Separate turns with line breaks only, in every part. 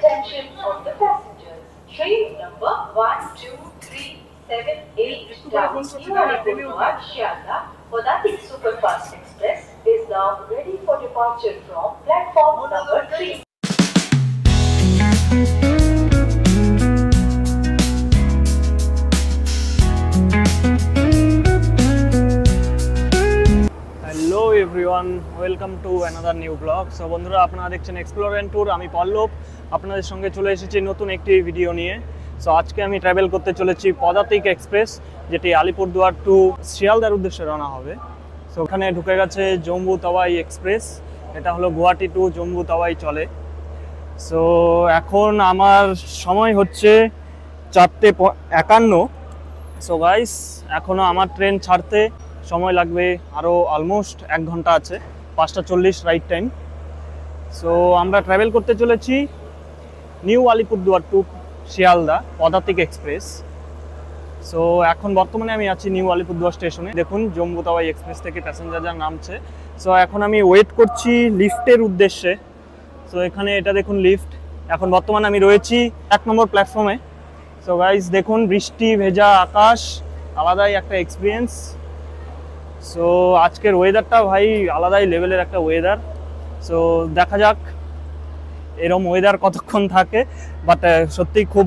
attention of the passengers. Train number 12378 down New Alipurduar, Shialda, Padatik Superfast Express is now ready for departure from platform number 3.
Hello everyone, welcome to another new blog. So বন্ধুরা, আপনারা দেখছেন explore and tour. আমি পল্লব আপনাদের সঙ্গে চলে এসেছি নতুন একটি ভিডিও নিয়ে। সো আজকে আমি ট্রাভেল করতে চলেছি পদাতিক এক্সপ্রেস, যেটি আলিপুরদুয়ার টু শিয়ালদার উদ্দেশ্যে রওনা হবে। সো ওখানে ঢুকে গেছে জম্মু তাওয়াই এক্সপ্রেস। এটা হলো গুয়াহাটি টু জম্মু তাওয়াই চলে। সো এখন আমার সময় হচ্ছে 4:51। সো গাইস, এখনও আমার ট্রেন ছাড়তে সময় লাগবে আরও অলমোস্ট 1 ঘন্টা আছে। 5:40 রাইট টাইম। সো আমরা ট্রাভেল করতে চলেছি নিউ আলিপুরদুয়ার টু শিয়ালদা পদাতিক এক্সপ্রেস। সো এখন বর্তমানে আমি আছি নিউ আলিপুরদুয়ার স্টেশনে। দেখুন জম্মু তাওয়াই এক্সপ্রেস থেকে প্যাসেঞ্জার নামছে। সো এখন আমি ওয়েট করছি লিফটের উদ্দেশ্যে। সো এখানে এটা দেখুন লিফট। এখন বর্তমানে আমি রয়েছি 1 নম্বর প্ল্যাটফর্মে। সো গাইজ দেখুন, বৃষ্টি ভেজা আকাশ, আলাদাই একটা এক্সপিরিয়েন্স। সো আজকের ওয়েদারটা ভাই আলাদাই লেভেলের একটা ওয়েদার। সো দেখা যাক এরম ওয়েদার কতক্ষণ থাকে। বাট সত্যিই খুব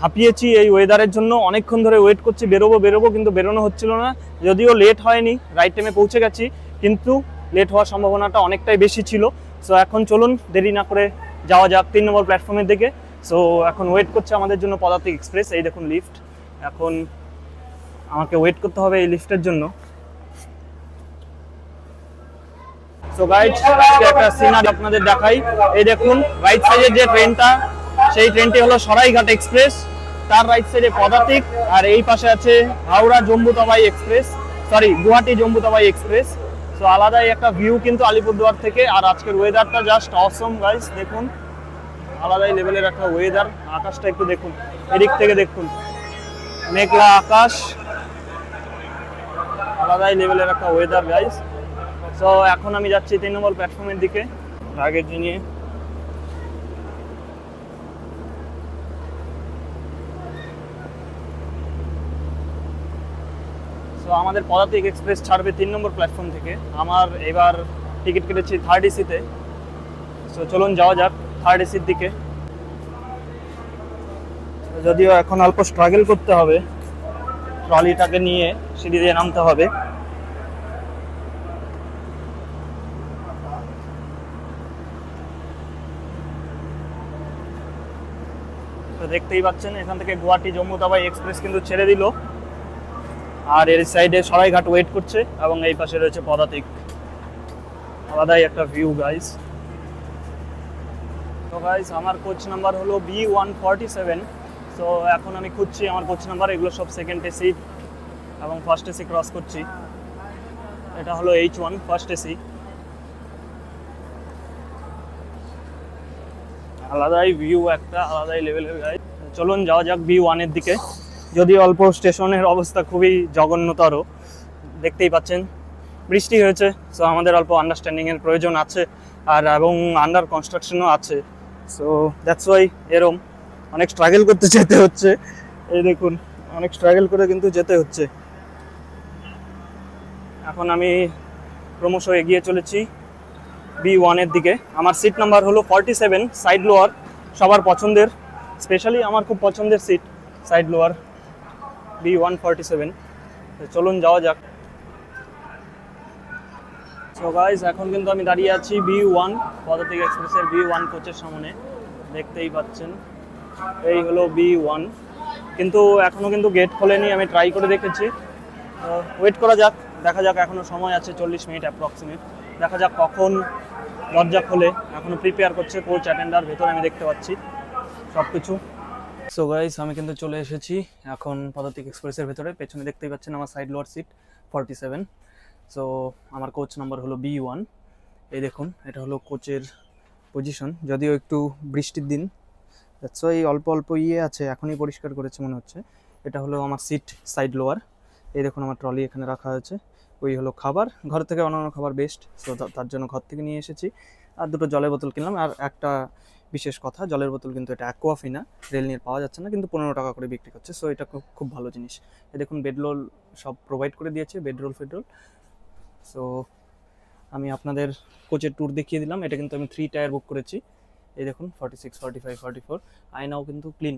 হাঁপিয়েছি এই ওয়েদারের জন্য। অনেকক্ষণ ধরে ওয়েট করছি, বেরোবো কিন্তু বেরোনো হচ্ছিল না। যদিও লেট হয়নি, রাইট টাইমে পৌঁছে গেছি, কিন্তু লেট হওয়ার সম্ভাবনাটা অনেকটাই বেশি ছিল। সো এখন চলুন দেরি না করে যাওয়া যাক 3 নম্বর প্ল্যাটফর্মের দিকে। সো এখন ওয়েট করছে আমাদের জন্য পদাতিক এক্সপ্রেস। এই দেখুন লিফট। এখন আমাকে ওয়েট করতে হবে এই লিফটের জন্য। সো গাইজ, একটা সিনারি আপনাদের দেখাই। এই দেখুন রাইট সাইডের যে ট্রেনটা, সেই ট্রেনটি হলো সরাইঘাট এক্সপ্রেস। তার রাইট সাইডে পদাতিক, আর এই পাশে আছে Howrah Jammu Tawi express, sorry Guwahati Jammu Tawi express. So আলাদাই একটা ভিউ কিন্তু আলিপুরদুয়ার থেকে। আর আজকের ওয়েদারটা জাস্ট অসম গাইজ। দেখুন আলাদাই লেভেলের একটা ওয়েদার। আকাশটা একটু দেখুন, এদিক থেকে দেখুন, মেঘলা আকাশ, আলাদাই লেভেলের একটা ওয়েদার গাইজ। সো এখন আমি যাচ্ছি 3 নম্বর প্ল্যাটফর্মের দিকে আগে নিয়ে। সো আমাদের পদাতিক এক্সপ্রেস ছাড়বে 3 নম্বর প্ল্যাটফর্ম থেকে। আমার এবার টিকিট কেটেছি 3rd এসিতে। সো চলুন যাওয়া যাক 3rd এসির দিকে। যদিও এখন অল্প স্ট্রাগল করতে হবে, ট্রলিটাকে নিয়ে সিঁড়ি দিয়ে নামতে হবে। তো দেখতেই পাচ্ছেন এখান থেকে গুয়াহাটি জম্মু তাওয়াই এক্সপ্রেস কিন্তু ছেড়ে দিল। আর এর সাইডে সরাইঘাট ওয়েট করছে, এবং এই পাশে রয়েছে পদাতিক। আলাদাই একটা ভিউ গাইজ। তো গাইজ, আমার কোচ নাম্বার হলো B147। সো এখন আমি খুঁজছি আমার কোচ নাম্বার। এগুলো সব সেকেন্ড এসি এবং ফার্স্ট এসি ক্রস করছি। এটা হলো H1 ফার্স্ট এসি। আলাদাই ভিউ, একটা আলাদাই লেভেলের গাইজ। চলুন যাওয়া যাক B1 এর দিকে। যদি অল্প স্টেশনের অবস্থা খুবই জঘন্যতর, দেখতেই পাচ্ছেন বৃষ্টি হয়েছে। সো আমাদের অল্প আন্ডারস্ট্যান্ডিংয়ের প্রয়োজন আছে, আর এবং আন্ডার কনস্ট্রাকশনও আছে। সো দ্যাটস ওয়াই এরম অনেক স্ট্রাগল করতে যেতে হচ্ছে। এই দেখুন, অনেক স্ট্রাগল করে কিন্তু যেতে হচ্ছে। এখন আমি ক্রমশ এগিয়ে চলেছি B1 এর দিকে। আমার সিট নাম্বার হলো 47, সাইড লোয়ার। সবার পছন্দের, স্পেশালি আমার খুব পছন্দের সিট, সাইড লোয়ার B147। চলুন যাওয়া যাক। সো গাইজ, এখন কিন্তু আমি দাঁড়িয়ে আছি B1 পদাতিক এক্সপ্রেসের B1 কোচের সামনে। দেখতেই পাচ্ছেন এই হলো B1, কিন্তু এখনও কিন্তু গেট খোলেনি। আমি ট্রাই করে দেখেছি। ওয়েট করা যাক, দেখা যাক। এখনও সময় আছে 40 মিনিট অ্যাপ্রক্সিমেট। দেখা যাক কখন দরজা খোলে। এখনও প্রিপেয়ার করছে কোচ অ্যাটেন্ডার, ভেতরে আমি দেখতে পাচ্ছি সব কিছু। সো গাইস, আমি কিন্তু চলে এসেছি এখন পদাতিক এক্সপ্রেসের ভেতরে। পেছনে দেখতেই পাচ্ছেন আমার সাইড লোয়ার সিট 47। সো আমার কোচ নাম্বার হলো B1। এই দেখুন, এটা হলো কোচের পজিশন। যদিও একটু বৃষ্টির দিন, দ্যাটস ওয়াই অল্প অল্প আছে, এখনই পরিষ্কার করেছে মনে হচ্ছে। এটা হলো আমার সিট সাইড লোয়ার। এই দেখুন আমার ট্রলি এখানে রাখা হয়েছে। ওই হলো খাবার, ঘর থেকে অন্যান্য খাবার বেস্ট। সো তার জন্য ঘর থেকে নিয়ে এসেছি। আর দুটো জলের বোতল কিনলাম, আর একটা বিশেষ কথা। জলের বোতল কিন্তু এটা অ্যাকোয়াফিনা, রেল নিয়ে পাওয়া যাচ্ছে না, কিন্তু 15 টাকা করে বিক্রি করছে। সো এটা খুব ভালো জিনিস। এই দেখুন বেডরোল সব প্রোভাইড করে দিয়েছে, বেডরোল ফেডরোল। সো আমি আপনাদের কোচের ট্যুর দেখিয়ে দিলাম। এটা কিন্তু আমি 3 টায়ার বুক করেছি। এই দেখুন 46, 45, 44, আয়নাও কিন্তু ক্লিন।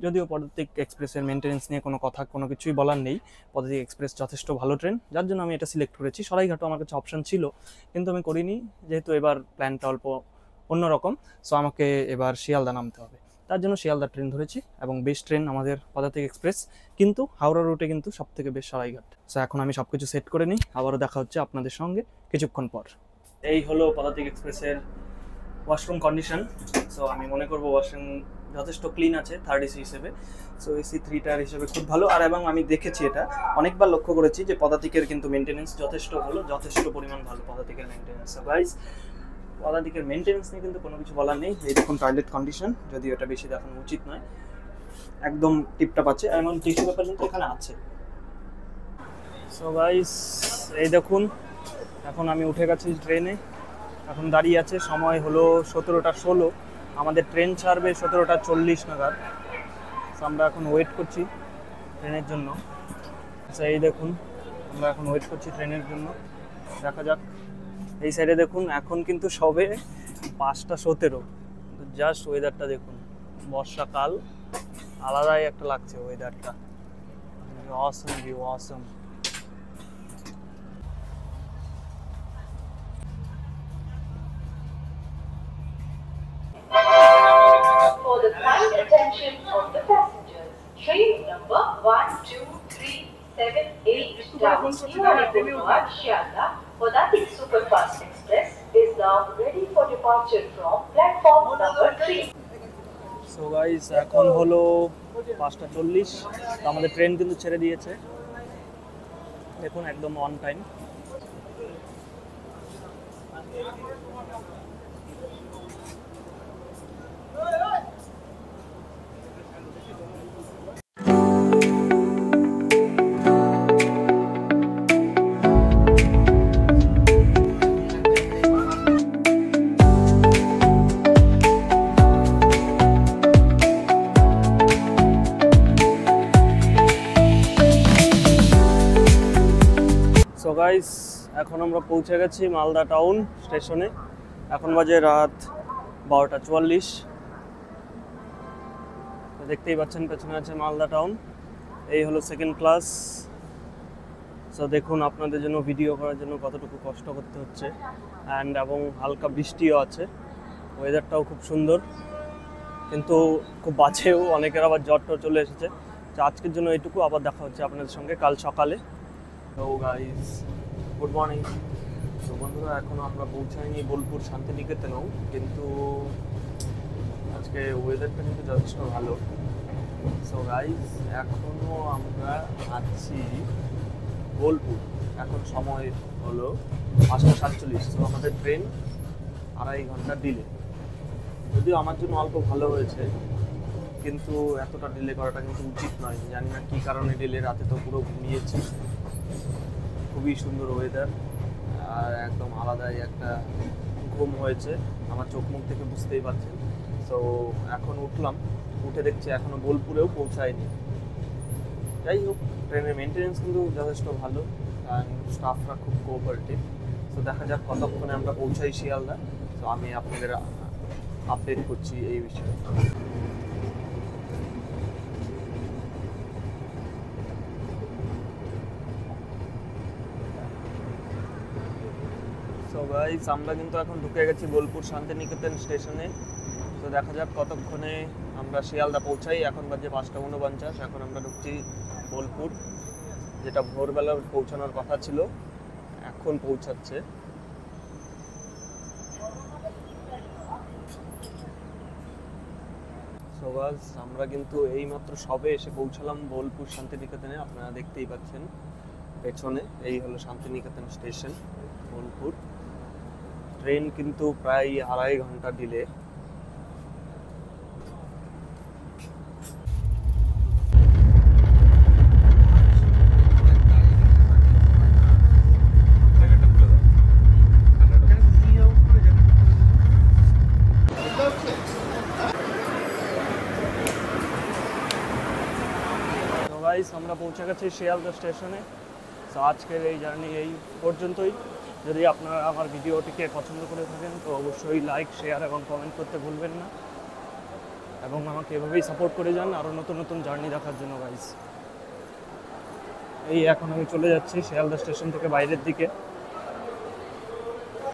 যদিও পদাতিক এক্সপ্রেসের মেনটেন্যান্স নিয়ে কোনো কিছুই বলার নেই। পদাতিক এক্সপ্রেস যথেষ্ট ভালো ট্রেন, যার জন্য আমি এটা সিলেক্ট করেছি। সরাইঘাটও আমার কাছে অপশান ছিল, কিন্তু আমি করিনি, যেহেতু এবার প্ল্যানটা অল্প অন্যরকম। সো আমাকে এবার শিয়ালদা নামতে হবে, তার জন্য শিয়ালদা ট্রেন ধরেছি। এবং বেস্ট ট্রেন আমাদের পদাতিক এক্সপ্রেস, কিন্তু হাওড়া রুটে কিন্তু সবথেকে বেশ সরাইঘাট। সো এখন আমি সব কিছু সেট করে নিই, আবারও দেখা হচ্ছে আপনাদের সঙ্গে কিছুক্ষণ পর। এই হলো পদাতিক এক্সপ্রেসের ওয়াশরুম কন্ডিশন। সো আমি মনে করবো ওয়াশরুম যথেষ্ট ক্লিন আছে 3rd এসি হিসেবে। সো এসি 3 টায়ার হিসেবে খুব ভালো। আর এবং আমি দেখেছি, এটা অনেকবার লক্ষ্য করেছি যে পদাতিকের কিন্তু মেনটেন্যান্স যথেষ্ট ভালো, যথেষ্ট পরিমাণ ভালো পদাতিকের মেনটেন্যান্স। সো গাইস, পদাতিকের মেনটেন্যান্স নিয়ে কিন্তু কোনো কিছু বলার নেই। এই দেখুন টয়লেট কন্ডিশন, যদিও এটা বেশি দেখানো উচিত নয়, একদম টিপটপ আছে। এমন টিস্যু পেপার কিন্তু এখানে আছে। সো গাইস, এই দেখুন এখন আমি উঠে গেছি ট্রেনে, এখন দাঁড়িয়ে আছে। সময় হলো 17টা 16, আমাদের ট্রেন ছাড়বে 17টা 40 নাগাদ। আমরা এখন ওয়েট করছি ট্রেনের জন্য। আচ্ছা এই দেখুন আমরা এখন ওয়েট করছি ট্রেনের জন্য, দেখা যাক। এই সাইডে দেখুন এখন কিন্তু সবে 5টা 17, জাস্ট ওয়েদারটা দেখুন, বর্ষাকাল, আলাদাই একটা লাগছে ওয়েদারটা। Awesome view, awesome.
For the kind attention of the passengers, train number 1237 down Boulevard, Shialda, Padatik Superfast Express is now ready for departure from platform number 3.
So guys, এখন হলো 5টা 40, তো আমাদের ট্রেন কিন্তু ছেড়ে দিয়েছে। দেখুন একদম অন টাইম। সো গাইস, এখন আমরা পৌঁছে গেছি মালদা টাউন স্টেশনে। এখন বাজে রাত 12টা 44। দেখতেই পাচ্ছেন পেছনে আছে মালদা টাউন। এই হলো 2nd ক্লাস। সো দেখুন আপনাদের জন্য ভিডিও করার জন্য কতটুকু কষ্ট করতে হচ্ছে। এবং হালকা বৃষ্টিও আছে, ওয়েদারটাও খুব সুন্দর, কিন্তু খুব বাজেও। অনেকের আবার জ্বর টর চলে এসেছে। তো আজকের জন্য এইটুকু, আবার দেখা হচ্ছে আপনাদের সঙ্গে কাল সকালে। তো গাইস, গুড মর্নিং। তো বন্ধুরা, এখনও আমরা পৌঁছাইনি বোলপুর শান্তিনিকেতনেও, কিন্তু আজকে ওয়েদারটা কিন্তু যথেষ্ট ভালো। সো গাইস, এখনও আমরা আছি বোলপুর। এখন সময় হলো 5টা 47। তো আমাদের ট্রেন 2.5 ঘন্টা ডিলে। যদিও আমার জন্য অল্প ভালো হয়েছে, কিন্তু এতটা ডিলে করাটা কিন্তু উচিত নয়। জানি না কী কারণে ডিলে, রাতে তো পুরো ঘুমিয়েছি। খুবই সুন্দর ওয়েদার, আর একদম আলাদাই একটা ঘুম হয়েছে, আমার চোখ মুখ থেকে বুঝতেই পারছেন। সো এখন উঠলাম, উঠে দেখছি এখনও বোলপুরেও পৌঁছায়নি। যাই হোক, ট্রেনের মেনটেন্যান্স কিন্তু যথেষ্ট ভালো, আর স্টাফরা খুব কোঅপারেটিভ। সো দেখা যাক কতক্ষণে আমরা পৌঁছাই শিয়ালদা। তো আমি আপনাদের আপডেট করছি এই বিষয়ে। সো গাইস, আমরা কিন্তু এখন ঢুকে গেছি বোলপুর শান্তিনিকেতন স্টেশনে। তো দেখা যাক কতক্ষণে আমরা শিয়ালদা পৌঁছাই। এখন বাজে 5টা 49। এখন আমরা ঢুকছি বোলপুর, যেটা ভোরবেলা পৌঁছানোর কথা ছিল, এখন পৌঁছাচ্ছে। সো গাইস, আমরা কিন্তু এইমাত্র সবে এসে পৌঁছালাম বোলপুর শান্তিনিকেতনে। আপনারা দেখতেই পাচ্ছেন পেছনে, এই হলো শান্তিনিকেতন স্টেশন বোলপুর। ট্রেন কিন্তু প্রায় 2.5 ঘন্টা ডিলে। গাইস আমরা পৌঁছে গেছি শিয়ালদা স্টেশনে। তো আজকের এই জার্নি এই পর্যন্তই। যদি আপনারা আমার ভিডিওটিকে পছন্দ করে থাকেন তো অবশ্যই লাইক, শেয়ার এবং কমেন্ট করতে ভুলবেন না, এবং আমাকে এভাবেই সাপোর্ট করে যান আরও নতুন নতুন জার্নি দেখার জন্য গাইস। এই এখন আমি চলে যাচ্ছি শিয়ালদা স্টেশন থেকে বাইরের দিকে।